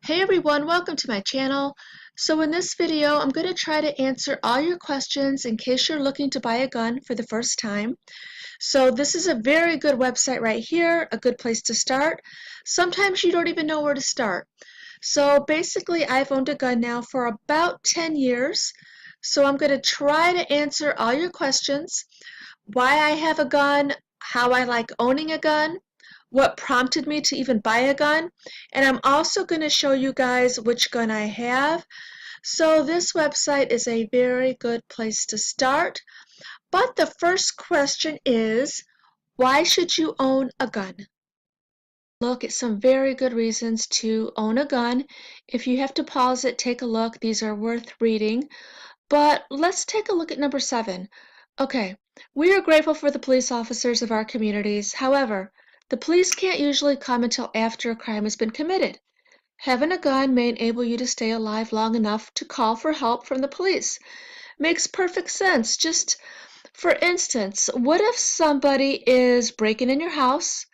Hey everyone, welcome to my channel. So in this video, I'm going to try to answer all your questions in case you're looking to buy a gun for the first time. So this is a very good website right here, a good place to start. Sometimes you don't even know where to start. So basically, I've owned a gun now for about 10 years. So I'm going to try to answer all your questions, why I have a gun, how I like owning a gun, what prompted me to even buy a gun, and I'm also going to show you guys which gun I have. So this website is a very good place to start. But the first question is, why should you own a gun? Look at some very good reasons to own a gun. If you have to pause it, take a look. These are worth reading. But let's take a look at number 7. Okay, we are grateful for the police officers of our communities. However, the police can't usually come until after a crime has been committed. Having a gun may enable you to stay alive long enough to call for help from the police. Makes perfect sense. Just for instance, what if somebody is breaking in your house,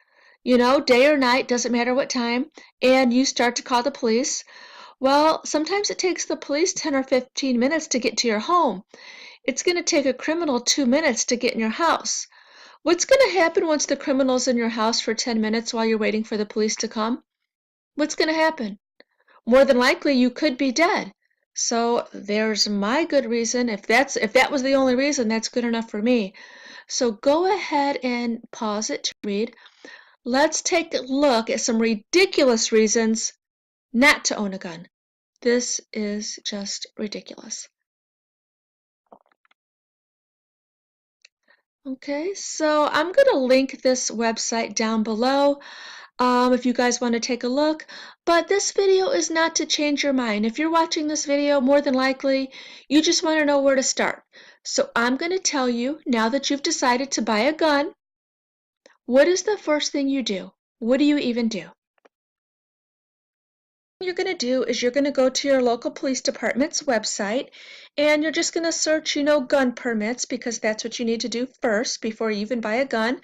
day or night, doesn't matter what time, and you start to call the police? Well, sometimes it takes the police 10 or 15 minutes to get to your home. It's going to take a criminal 2 minutes to get in your house. What's going to happen once the criminal's in your house for 10 minutes while you're waiting for the police to come? What's going to happen? More than likely, you could be dead. So there's my good reason. If that was the only reason, that's good enough for me. So go ahead and pause it to read. Let's take a look at some ridiculous reasons not to own a gun. This is just ridiculous. Okay, so I'm going to link this website down below if you guys want to take a look. But this video is not to change your mind. If you're watching this video, more than likely, you just want to know where to start. So I'm going to tell you, now that you've decided to buy a gun, what is the first thing you do? What do you even do? What you're going to do is you're going to go to your local police department's website and you're just going to search, gun permits, because that's what you need to do first before you even buy a gun.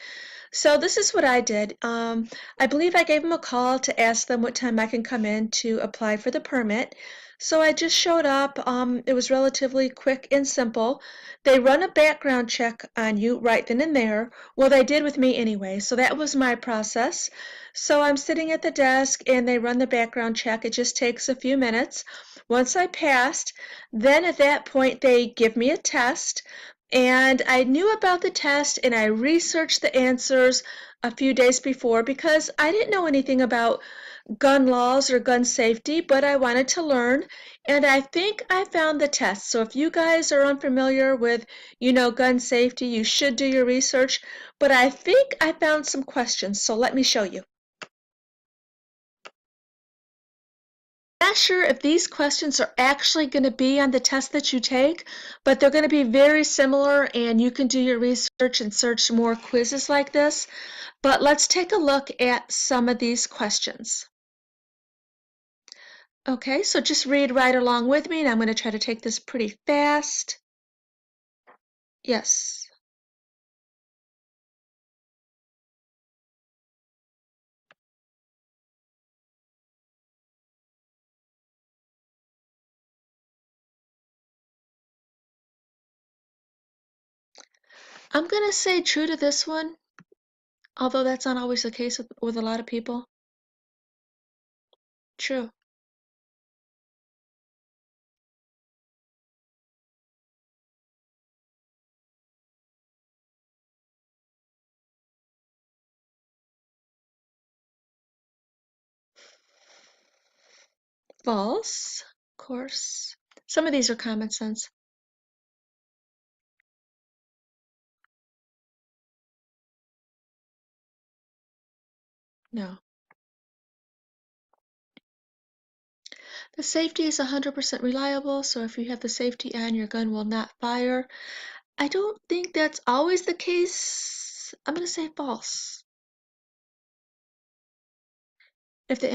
So this is what I did. I believe I gave them a call to ask them what time I can come in to apply for the permit. So I just showed up. It was relatively quick and simple. They run a background check on you right then and there. Well, they did with me anyway, so that was my process. So I'm sitting at the desk and they run the background check. It just takes a few minutes. Once I passed, then at that point they give me a test. And I knew about the test and I researched the answers a few days before because I didn't know anything about gun laws or gun safety, but I wanted to learn, and I think I found the test. So if you guys are unfamiliar with, gun safety, you should do your research, but I think I found some questions, so let me show you. Not sure if these questions are actually going to be on the test that you take, but they're going to be very similar and you can do your research and search more quizzes like this. But let's take a look at some of these questions. Okay, so just read right along with me, and I'm going to try to take this pretty fast. Yes. I'm going to say true to this one, although that's not always the case with a lot of people. True. False, of course. Some of these are common sense. No. The safety is 100% reliable, so if you have the safety on, your gun will not fire. I don't think that's always the case. I'm going to say false. If the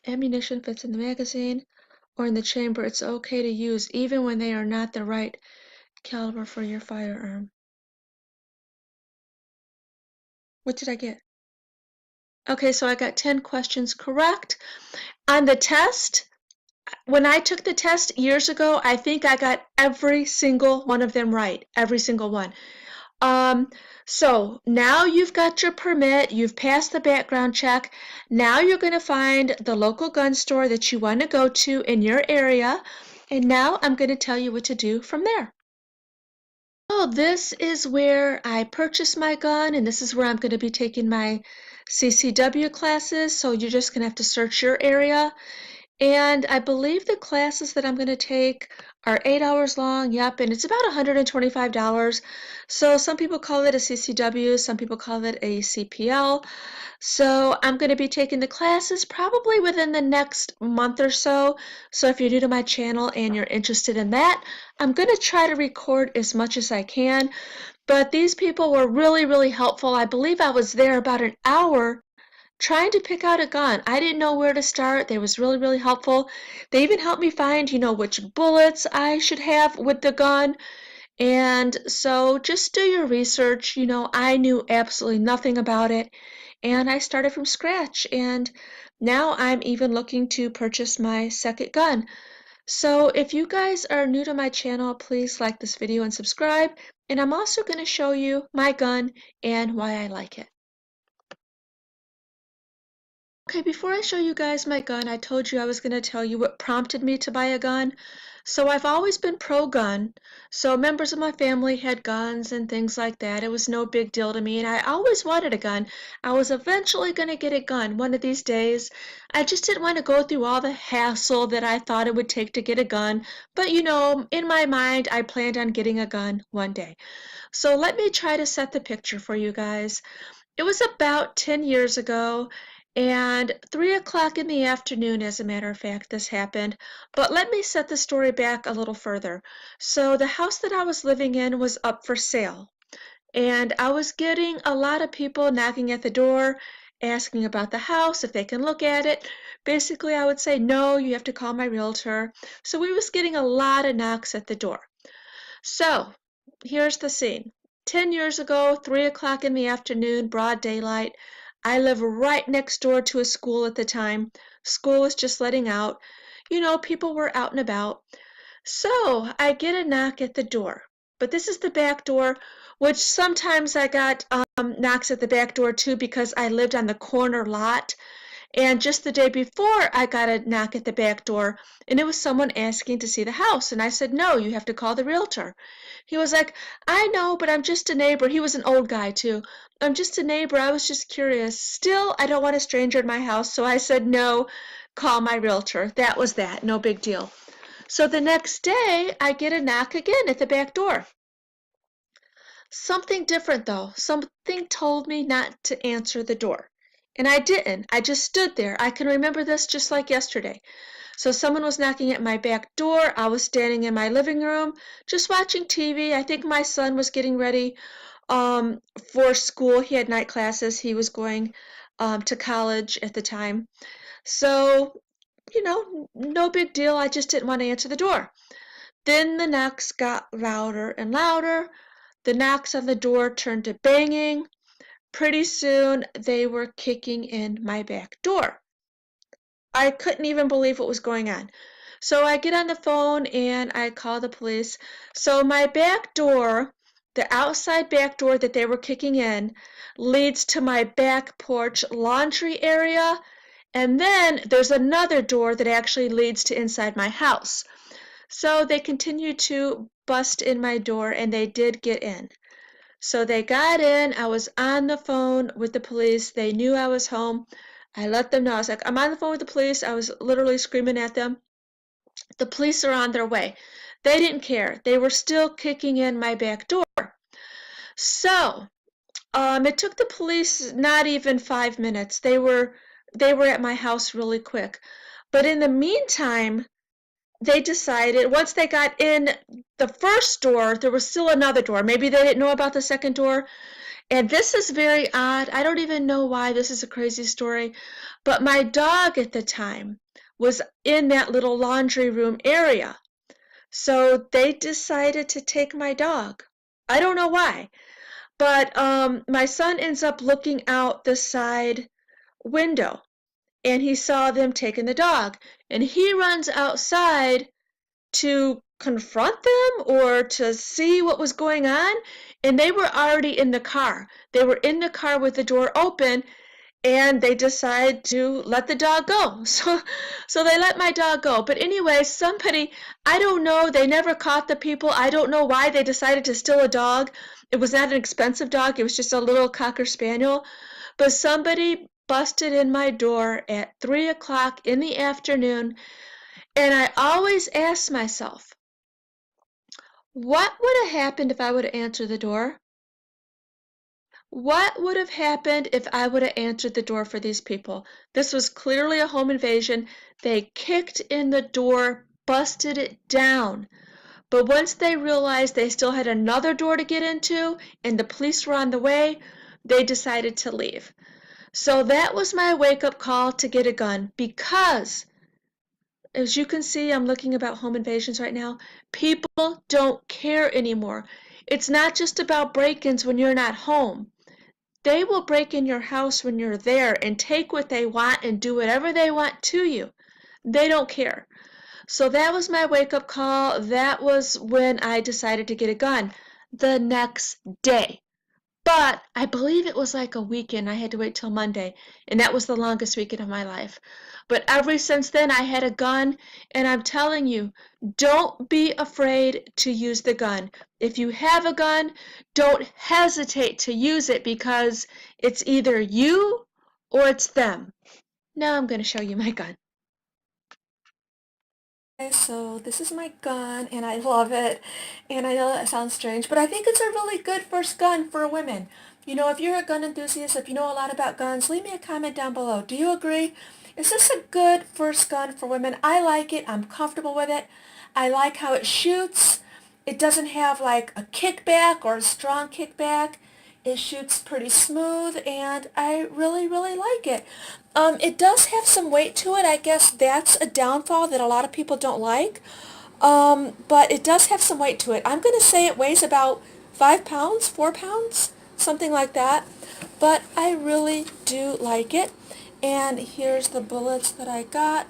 ammunition fits in the magazine or in the chamber, it's okay to use even when they are not the right caliber for your firearm. What did I get? Okay, so I got 10 questions correct. On the test, when I took the test years ago, I think I got every single one of them right, every single one. Um, so now you've got your permit, you've passed the background check. Now you're going to find the local gun store that you want to go to in your area. And now I'm going to tell you what to do from there. Oh, this is where I purchased my gun, and this is where I'm going to be taking my CCW classes. So you're just going to have to search your area. And I believe the classes that I'm going to take are 8 hours long. Yep, and it's about $125. So some people call it a CCW, some people call it a CPL. So I'm going to be taking the classes probably within the next month or so. So if you're new to my channel and you're interested in that, I'm going to try to record as much as I can. But these people were really, really helpful. I believe I was there about an hour trying to pick out a gun. I didn't know where to start. They was really, really helpful. They even helped me find, which bullets I should have with the gun. And so just do your research. I knew absolutely nothing about it. And I started from scratch. And now I'm even looking to purchase my second gun. So if you guys are new to my channel, please like this video and subscribe. And I'm also going to show you my gun and why I like it. Okay, before I show you guys my gun, I told you I was going to tell you what prompted me to buy a gun. So I've always been pro-gun. So members of my family had guns and things like that. It was no big deal to me, and I always wanted a gun. I was eventually going to get a gun one of these days. I just didn't want to go through all the hassle that I thought it would take to get a gun. But in my mind, I planned on getting a gun one day. So let me try to set the picture for you guys. It was about 10 years ago, and 3 o'clock in the afternoon, as a matter of fact, this happened. But let me set the story back a little further. So the house that I was living in was up for sale, and I was getting a lot of people knocking at the door, asking about the house, if they can look at it. Basically, I would say, no, you have to call my realtor. So we was getting a lot of knocks at the door. So here's the scene. 10 years ago, 3 o'clock in the afternoon, broad daylight. I live right next door to a school at the time. School was just letting out. People were out and about. So I get a knock at the door. But this is the back door, which sometimes I got knocks at the back door too because I lived on the corner lot. And just the day before, I got a knock at the back door, and it was someone asking to see the house. And I said, no, you have to call the realtor. He was like, I know, but I'm just a neighbor. He was an old guy, too. I'm just a neighbor. I was just curious. Still, I don't want a stranger in my house. So I said, no, call my realtor. That was that. No big deal. So the next day, I get a knock again at the back door. Something different, though. Something told me not to answer the door. And I didn't. I just stood there. I can remember this just like yesterday. So someone was knocking at my back door. I was standing in my living room just watching TV. I think my son was getting ready for school. He had night classes. He was going to college at the time. So, no big deal. I just didn't want to answer the door. Then the knocks got louder and louder. The knocks on the door turned to banging. Pretty soon, they were kicking in my back door. I couldn't even believe what was going on. So I get on the phone and I call the police. So my back door, the outside back door that they were kicking in, leads to my back porch laundry area. And then there's another door that actually leads to inside my house. So they continued to bust in my door, and they did get in. So they got in. I was on the phone with the police. They knew I was home. I let them know. I was like, I'm on the phone with the police. I was literally screaming at them. The police are on their way. They didn't care. They were still kicking in my back door. So it took the police not even 5 minutes. They were at my house really quick. But in the meantime, they decided once they got in the first door, there was still another door. Maybe they didn't know about the second door. And this is very odd. I don't even know why this is a crazy story. But my dog at the time was in that little laundry room area. So they decided to take my dog. I don't know why. But my son ends up looking out the side window and he saw them taking the dog, and he runs outside to confront them or to see what was going on, and they were already in the car. They were in the car with the door open, and they decide to let the dog go. So they let my dog go. But anyway, somebody, I don't know, they never caught the people. I don't know why they decided to steal a dog. It was not an expensive dog. It was just a little Cocker Spaniel. But somebody busted in my door at 3 o'clock in the afternoon, and I always ask myself, what would have happened if I would have answered the door? What would have happened if I would have answered the door for these people? This was clearly a home invasion. They kicked in the door, busted it down. But once they realized they still had another door to get into and the police were on the way, they decided to leave. So that was my wake-up call to get a gun, because as you can see, I'm looking about home invasions right now. People don't care anymore. It's not just about break-ins when you're not home. They will break in your house when you're there and take what they want and do whatever they want to you. They don't care. So that was my wake-up call. That was when I decided to get a gun the next day. But I believe it was like a weekend. I had to wait till Monday, and that was the longest weekend of my life. But ever since then, I had a gun, and I'm telling you, don't be afraid to use the gun. If you have a gun, don't hesitate to use it, because it's either you or it's them. Now I'm going to show you my gun. Okay, so this is my gun, and I love it, and I know that sounds strange, but I think it's a really good first gun for women. You know, if you're a gun enthusiast, if you know a lot about guns, leave me a comment down below. Do you agree? Is this a good first gun for women? I like it. I'm comfortable with it. I like how it shoots. It doesn't have like a kickback or a strong kickback. It shoots pretty smooth, and I really, really like it. It does have some weight to it. I guess that's a downfall that a lot of people don't like. But it does have some weight to it. I'm going to say it weighs about 5 pounds, 4 pounds, something like that. But I really do like it. And here's the bullets that I got.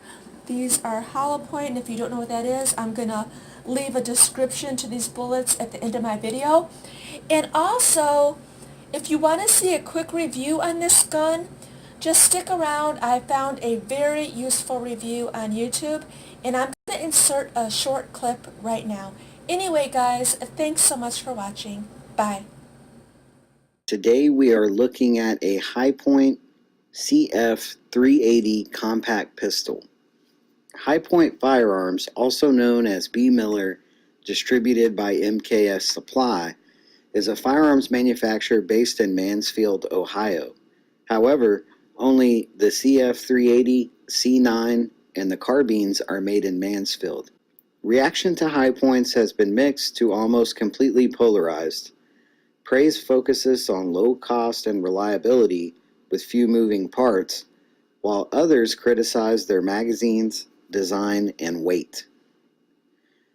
These are hollow point, and if you don't know what that is, I'm going to leave a description to these bullets at the end of my video. And also, if you want to see a quick review on this gun, just stick around. I found a very useful review on YouTube, and I'm going to insert a short clip right now. Anyway, guys, thanks so much for watching. Bye. Today we are looking at a Hi-Point CF380 compact pistol. Hi-Point Firearms, also known as B. Miller, distributed by MKS Supply, is a firearms manufacturer based in Mansfield, Ohio. However, only the CF380, C9, and the carbines are made in Mansfield. Reaction to Hi-Points has been mixed to almost completely polarized. Praise focuses on low cost and reliability with few moving parts, while others criticize their magazines, design, and weight.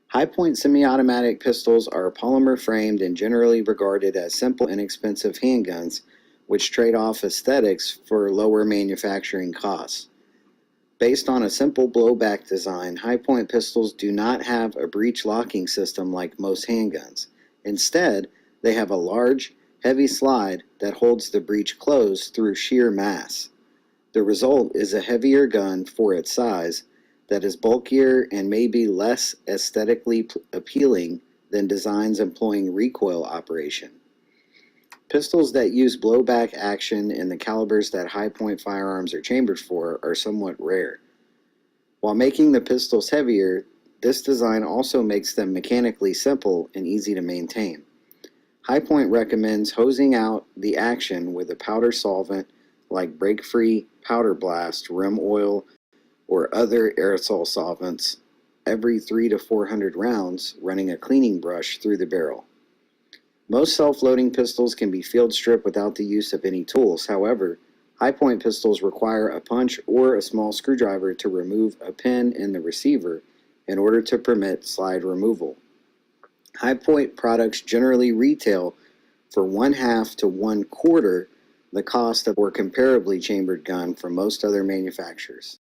Hi-Point semi-automatic pistols are polymer framed and generally regarded as simple, inexpensive handguns, which trade off aesthetics for lower manufacturing costs. Based on a simple blowback design, Hi-Point pistols do not have a breech locking system like most handguns. Instead, they have a large, heavy slide that holds the breech closed through sheer mass. The result is a heavier gun for its size that is bulkier and may be less aesthetically appealing than designs employing recoil operation. Pistols that use blowback action in the calibers that Hi-Point firearms are chambered for are somewhat rare. While making the pistols heavier, this design also makes them mechanically simple and easy to maintain. Hi-Point recommends hosing out the action with a powder solvent like break-free, powder blast, rim oil, or other aerosol solvents every 300 to 400 rounds, running a cleaning brush through the barrel. Most self-loading pistols can be field stripped without the use of any tools. However, Hi-Point pistols require a punch or a small screwdriver to remove a pin in the receiver in order to permit slide removal. Hi-Point products generally retail for 1/2 to 1/4 the cost of or comparably chambered gun from most other manufacturers.